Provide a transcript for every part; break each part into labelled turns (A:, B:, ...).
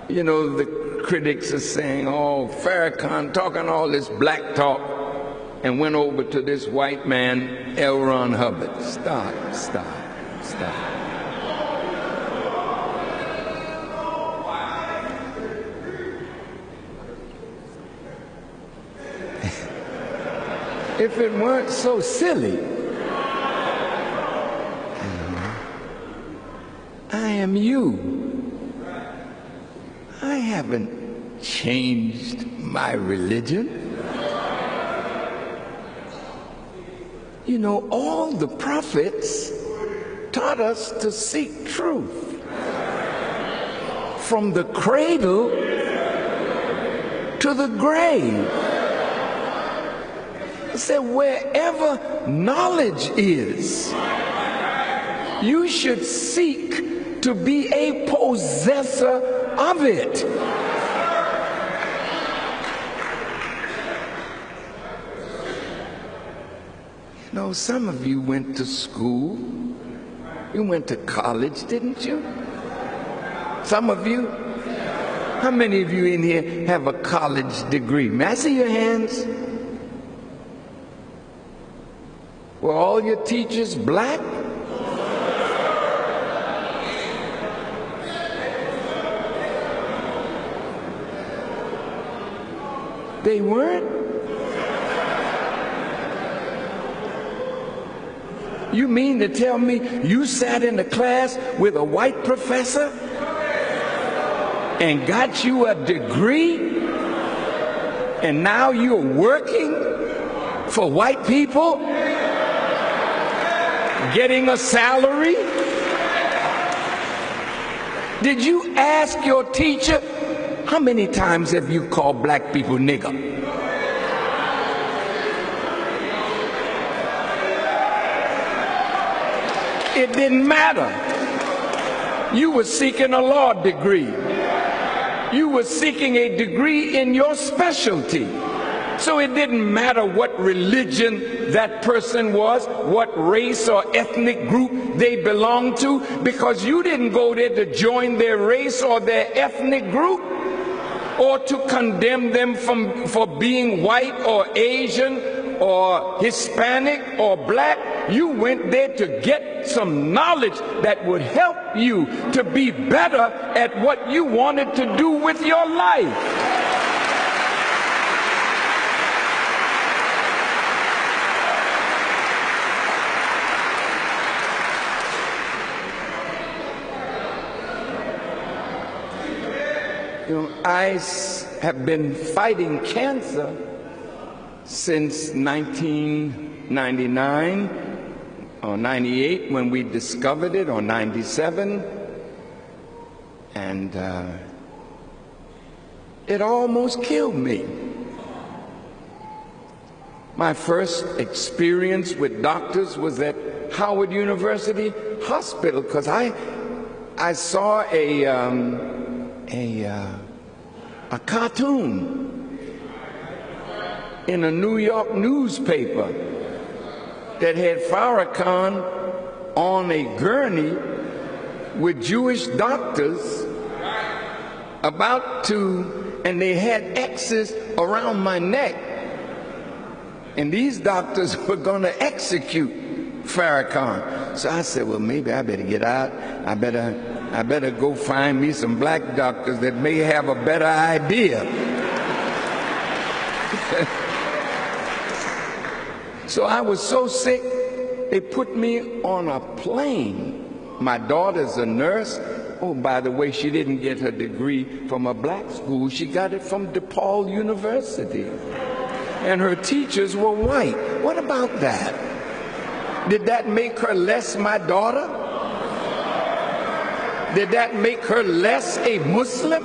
A: You know, the critics are saying, oh, Farrakhan talking all this black talk and went over to this white man, L. Ron Hubbard. Stop. If it weren't so silly, I am you. I haven't changed my religion. You know, all the prophets taught us to seek truth. From the cradle to the grave. I said, wherever knowledge is, you should seek to be a possessor of it. You know, some of you went to school. You went to college, didn't you? Some of you. How many of you in here have a college degree? May I see your hands? Were all your teachers black? They weren't? You mean to tell me you sat in a class with a white professor and got you a degree and now you're working for white people, getting a salary? Did you ask your teacher, how many times have you called black people nigger? It didn't matter. You were seeking a law degree. You were seeking a degree in your specialty. So it didn't matter what religion that person was, what race or ethnic group they belonged to, because you didn't go there to join their race or their ethnic group or to condemn them for being white or Asian or Hispanic or black. You went there to get some knowledge that would help you to be better at what you wanted to do with your life. You know, I have been fighting cancer since 1999 or 98 when we discovered it, or 97, and it almost killed me. My first experience with doctors was at Howard University Hospital, because I saw a cartoon in a New York newspaper that had Farrakhan on a gurney with Jewish doctors about to, and they had X's around my neck, and these doctors were going to execute Farrakhan. So I said, well, maybe I better get out. I better go find me some black doctors that may have a better idea. So I was so sick, they put me on a plane. My daughter's a nurse. Oh, by the way, she didn't get her degree from a black school. She got it from DePaul University. And her teachers were white. What about that? Did that make her less my daughter? Did that make her less a Muslim?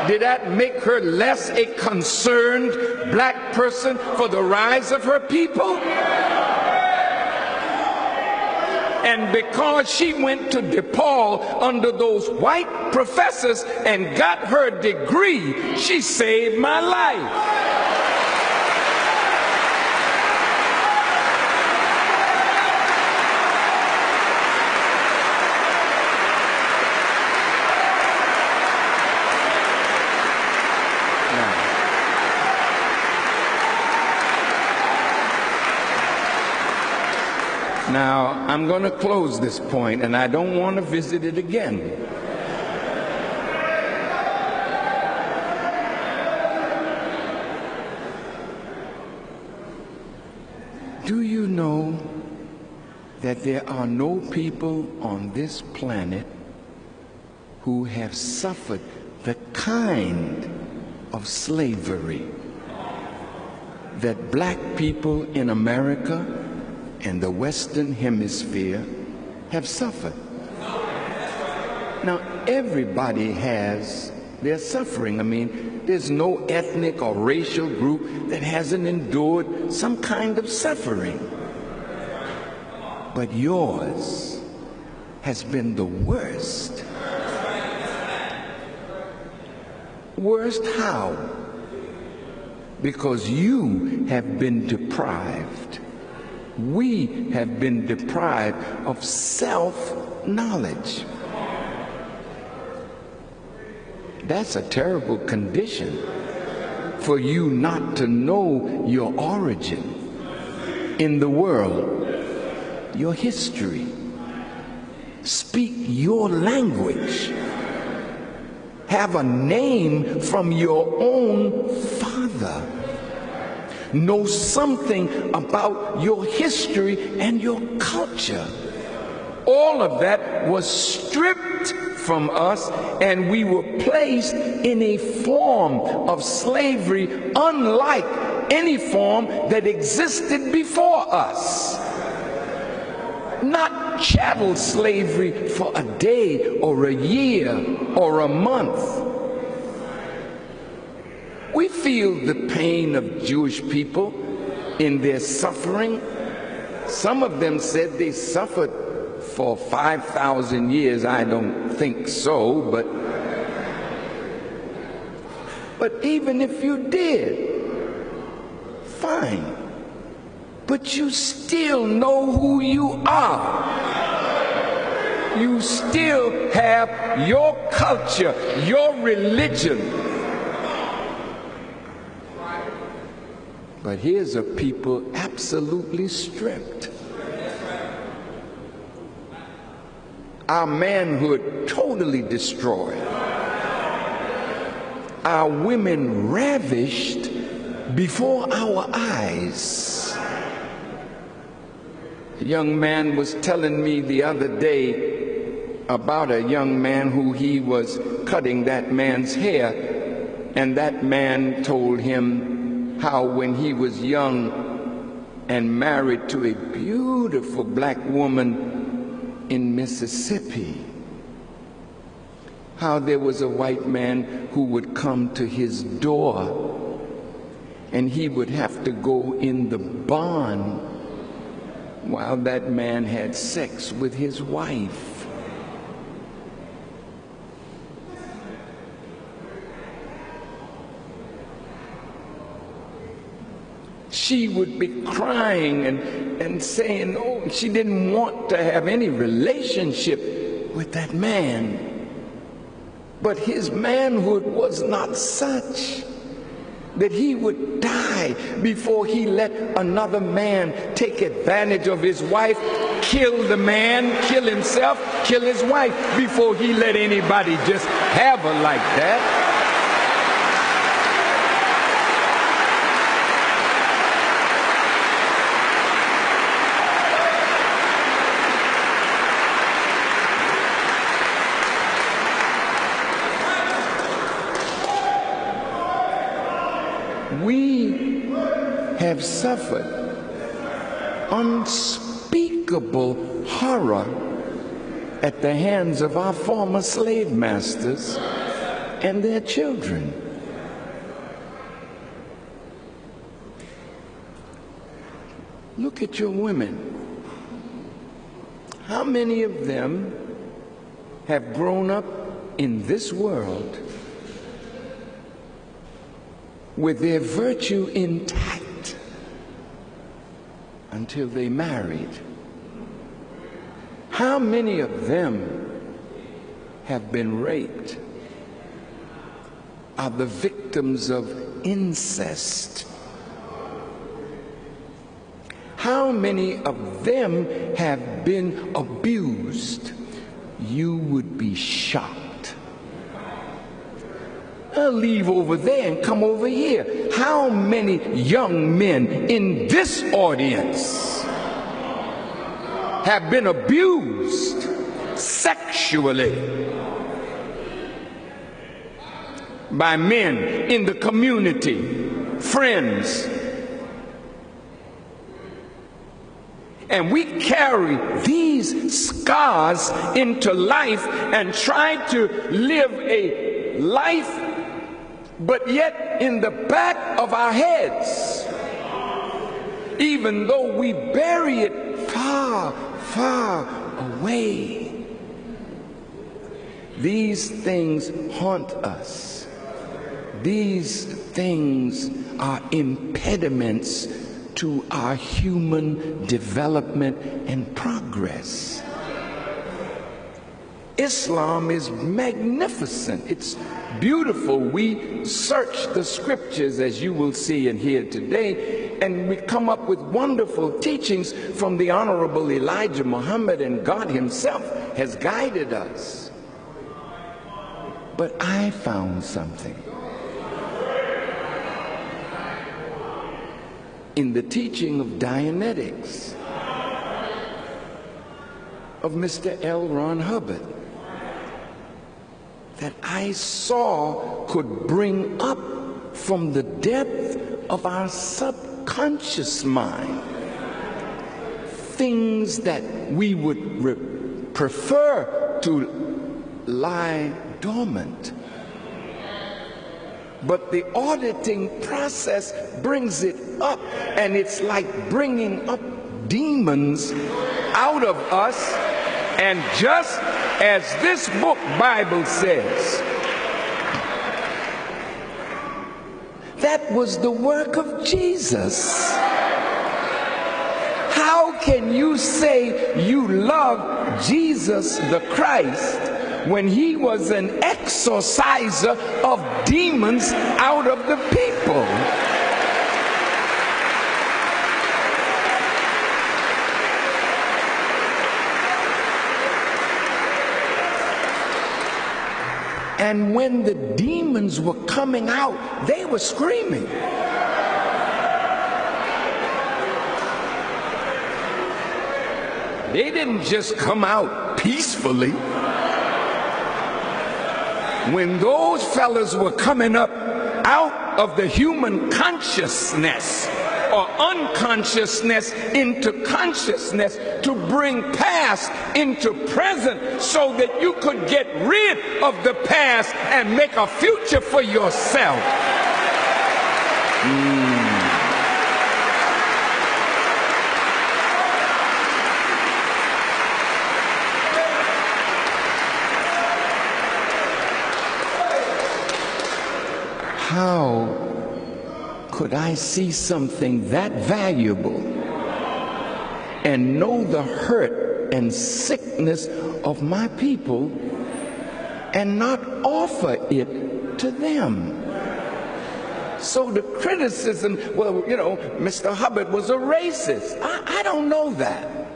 A: Did that make her less a concerned black person for the rise of her people? And because she went to DePaul under those white professors and got her degree, she saved my life. Now, I'm going to close this point, and I don't want to visit it again. Do you know that there are no people on this planet who have suffered the kind of slavery that black people in America and the Western Hemisphere have suffered? Now, everybody has their suffering. I mean, there's no ethnic or racial group that hasn't endured some kind of suffering. But yours has been the worst. Worst how? Because you have been deprived. We have been deprived of self-knowledge. That's a terrible condition, for you not to know your origin in the world, your history, speak your language, have a name from your own father, know something about your history and your culture. All of that was stripped from us, and we were placed in a form of slavery unlike any form that existed before us. Not chattel slavery for a day or a year or a month. We feel the pain of Jewish people in their suffering. Some of them said they suffered for 5,000 years. I don't think so, but even if you did, fine. But you still know who you are. You still have your culture, your religion. But here's a people absolutely stripped. Our manhood totally destroyed. Our women ravished before our eyes. A young man was telling me the other day about a young man who he was cutting that man's hair, and that man told him how when he was young and married to a beautiful black woman in Mississippi, how there was a white man who would come to his door and he would have to go in the barn while that man had sex with his wife. She would be crying and saying, oh, she didn't want to have any relationship with that man. But his manhood was not such that he would die before he let another man take advantage of his wife, kill the man, kill himself, kill his wife, before he let anybody just have her like that. We have suffered unspeakable horror at the hands of our former slave masters and their children. Look at your women. How many of them have grown up in this world with their virtue intact until they married? How many of them have been raped, are the victims of incest? how many of them have been abused, you would be shocked. I'll leave over there and come over here. How many young men in this audience have been abused sexually by men in the community, friends? And we carry these scars into life and try to live a life, but yet in the back of our heads, even though we bury it far, far away, these things haunt us. These things are impediments to our human development and progress. Islam is magnificent. It's beautiful. We search the scriptures, as you will see and hear today, and we come up with wonderful teachings from the Honorable Elijah Muhammad, and God himself has guided us. But I found something in the teaching of Dianetics of Mr. L. Ron Hubbard that I saw could bring up from the depth of our subconscious mind things that we would prefer to lie dormant. But the auditing process brings it up, and it's like bringing up demons out of us. And just as this book Bible says, that was the work of Jesus. How can you say you love Jesus the Christ when he was an exorciser of demons out of the people? And when the demons were coming out, they were screaming. They didn't just come out peacefully. When those fellas were coming up out of the human consciousness or unconsciousness into consciousness to bring past into present so that you could get rid of the past and make a future for yourself. How could I see something that valuable and know the hurt and sickness of my people and not offer it to them? So the criticism, well, you know, Mr. Hubbard was a racist. I don't know that.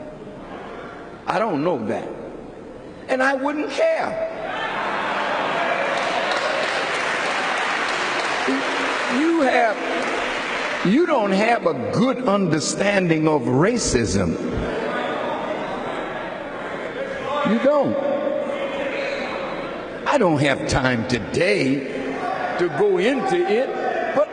A: I don't know that. And I wouldn't care. You don't have a good understanding of racism. You don't. I don't have time today to go into it, but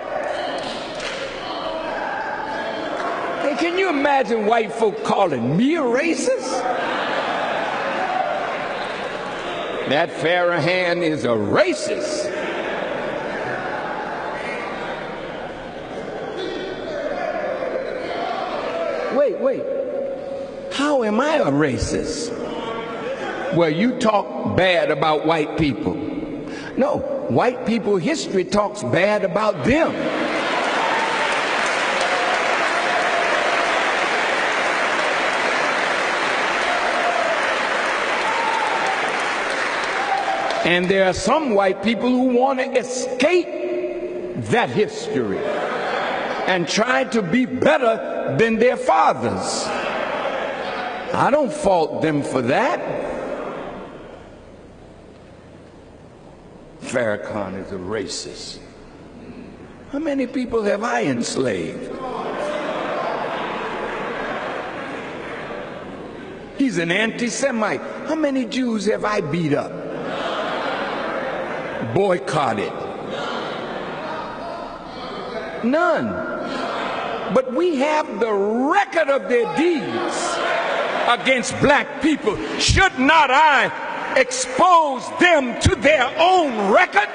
A: hey, can you imagine white folk calling me a racist? That Farrakhan is a racist. Wait, how am I a racist? Well, you talk bad about white people. No, white people history talks bad about them. And there are some white people who want to escape that history. and tried to be better than their fathers. I don't fault them for that. Farrakhan is a racist. How many people have I enslaved? He's an anti-Semite. How many Jews have I beat up? Boycotted? None. But we have the record of their deeds against black people. Should not I expose them to their own record?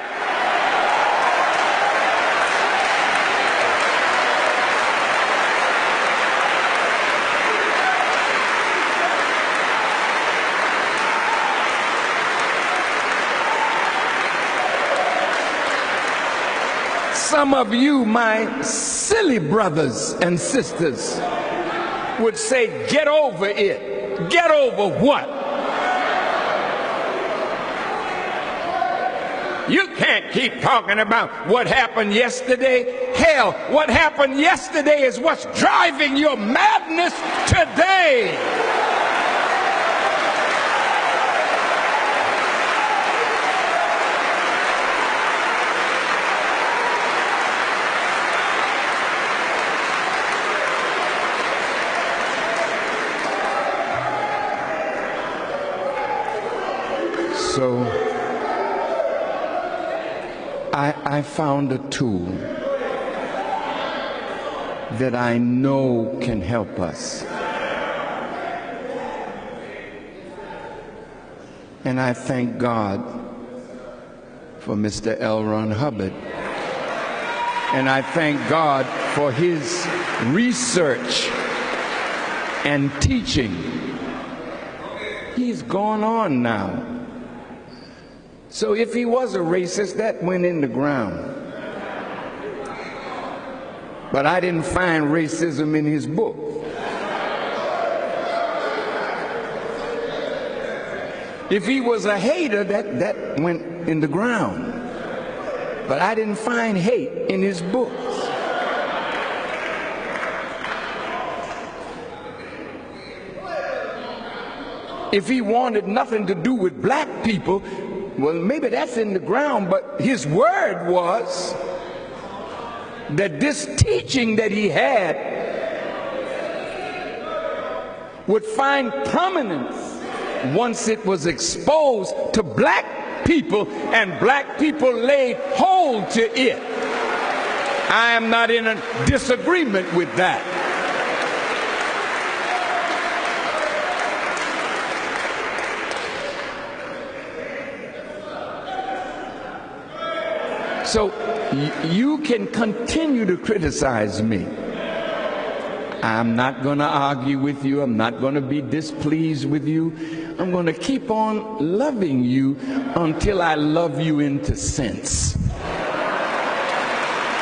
A: Some of you, my silly brothers and sisters, would say, get over it. Get over what? You can't keep talking about what happened yesterday. Hell, what happened yesterday is what's driving your madness today. So I found a tool that I know can help us. And I thank God for Mr. L. Ron Hubbard. And I thank God for his research and teaching. He's gone on now. So if he was a racist, that went in the ground. But I didn't find racism in his book. If he was a hater, that went in the ground. But I didn't find hate in his books. If he wanted nothing to do with black people, well, maybe that's in the ground, but his word was that this teaching that he had would find prominence once it was exposed to black people and black people laid hold to it. I am not in a disagreement with that. So you can continue to criticize me. I'm not going to argue with you. I'm not going to be displeased with you. I'm going to keep on loving you until I love you into sense.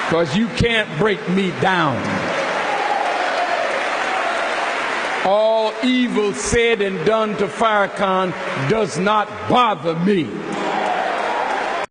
A: Because you can't break me down. All evil said and done to Farrakhan does not bother me.